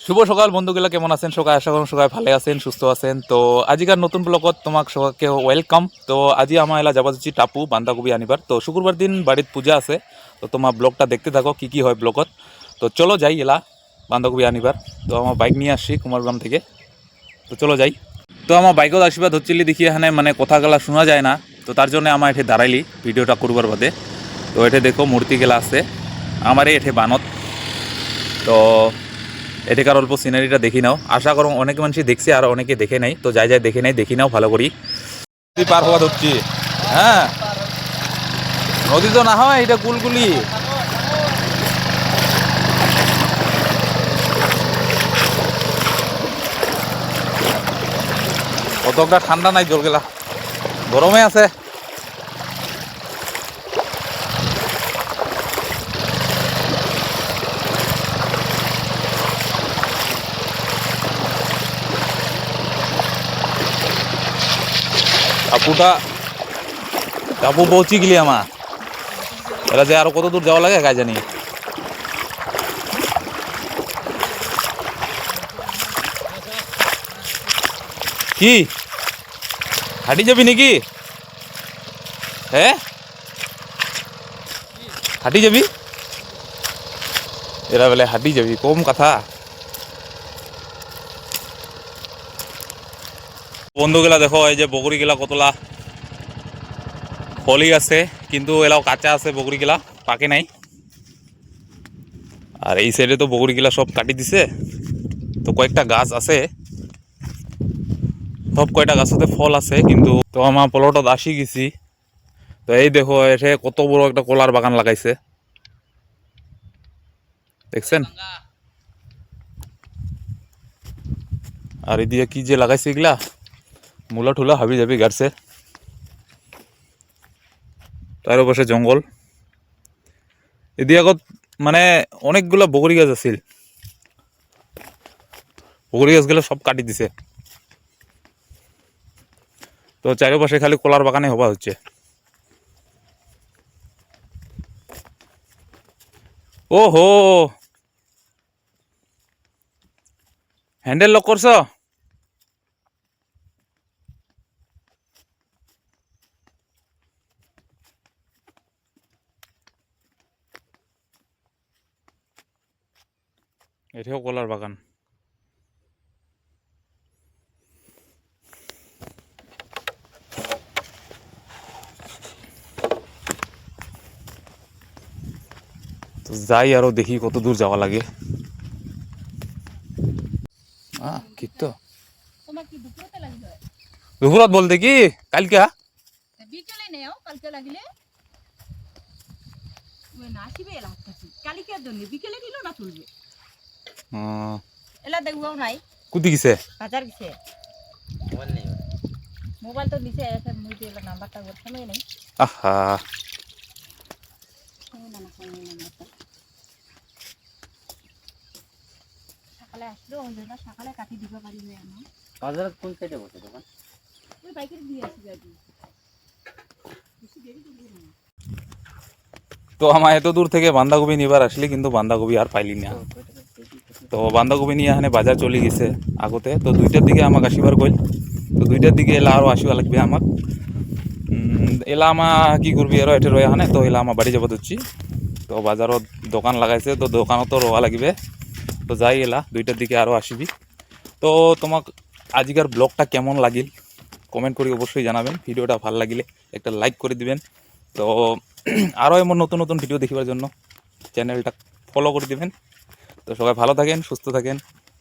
শুভ সকাল বন্ধুগুলা, কেমন আছেন? সকাল আশা করুন সবাই ভালো আছেন, সুস্থ আছেন। তো আজিকার নতুন ব্লগত তোমাক সবাইকে ওয়েলকাম। তো আজি আমার এলা যাবা যাচ্ছি টাপু বান্ধাকপি আনিবার। তো শুক্রবার দিন বাড়িতে পূজা আছে, তো তোমার ব্লগটা দেখতে থাকো কি কি হয় ব্লগত। তো চলো যাই এলা বান্ধাকপি আনিবার। তো আমার বাইক নিয়ে আসছি কুমারগ্রাম থেকে, তো চলো যাই। তো আমার বাইকত আশীর্বাদ হচ্ছিলি দেখি এখানে মানে কথাগুলা শোনা যায় না, তো তার জন্য আমার এঠে দাঁড়াইলি ভিডিওটা করবার বাদে। তো এঠে দেখো মূর্তি গেলা আছে আমারে এঠে বানত। তো এটাকার অল্প সিনারিটা দেখি নাও, আশা করো অনেক মানুষই দেখছে আর অনেকে দেখে নাই। তো যাই যাই দেখে নাই দেখি নাও ভালো করি। পার হওয়া ধরছি, হ্যাঁ নদী তো না হয় এটা কুলকুলি। অতটা ঠান্ডা নাই, জল গেলা গরমে আছে। টাপুটা টাপু পৌঁছি গেলি আমার এরা যে আরো কত দূর যাওয়া লাগে কাজ জানি। কি হাঁটি যাবি নাকি? হ্যাঁ হাঁটি যাবি? এরা বলে হাঁটি যাবি, কম কথা। বন্ধুগুলা দেখো এই যে বগরি গেলা কতলা ফলি আছে, কিন্তু এলাও কাঁচা আছে বগরি গেলা, পাকে নাই। আর এই সাইডে তো বগরি গেলা সব কাটি দিছে। তো কয়েকটা গাছ আছে, সব কয়টা গাছতে ফল আছে, কিন্তু তো আমার পলটত আসি গেছি। তো এই দেখো এসে কত বড় একটা কলার বাগান লাগাইছে, দেখছেন? আর এদিকে কি যে লাগাইছে এগুলা মূলা ঠুলা হাবি যাবি গাড়ছে। তার পাশে জঙ্গল, এদিকে আগত মানে অনেকগুলা বগরি গাছ আছিল, বগরি গাছগুলো সব কাটি দিছে। তো চারিপাশে খালি কলার বাগানে হবা হচ্ছে। ও হো, হ্যান্ডেল লক করছ? এটাও কলার বাগান। তো যাই আরো দেখি কত দূর যাওয়া লাগে। ঠিক তো দুপুরত বলতে কি কালকে বিকেলে নেও, কালকে লাগিলে নাসিবে কালিকার জন্য বিকেলে দিল না চলবে। এলা দেখবো নাই কুদি গেছে বাজার গেছে, মোবাইল তো দিছে নাম্বারটা সময় নেই। আহা সকালে আসলো সকালে কাটি দিব পারি না। বাজারে কোন সাইডে বসে দোকান? ওই বাইকের দিয়ে আসি গাড়ি। তো আমার এত দূর থেকে বাঁধাকপি নিবার আসলে কিন্তু বাঁধাকপি আর পাইলি না। তো বাঁধাকপি নিয়ে এখানে বাজার চলে গেছে আগতে। তো 2টার দিকে আমাকে আসিবার কইল, তো 2টার দিকে এলা আরও আসিবা লাগবে আমাক। এলা আমা কি করবি আরো এঠে রয়ে হানে। তো এলা আমার বাড়ি যাবো ধরছি। তো বাজারত দোকান লাগাইছে, তো দোকানত তো রোয়া লাগবে। তো যাই এলা 2টার দিকে আরও আসবি। তো তোমাক আজিকার ব্লগটা কেমন লাগিল কমেন্ট করে অবশ্যই জানাবেন। ভিডিওটা ভালো লাগিলে একটা লাইক করে দিবেন। তো আরও এমন নতুন নতুন ভিডিও দেখিবার জন্য চ্যানেলটা ফলো করে দিবেন। তো সবাই ভালো থাকেন, সুস্থ থাকেন।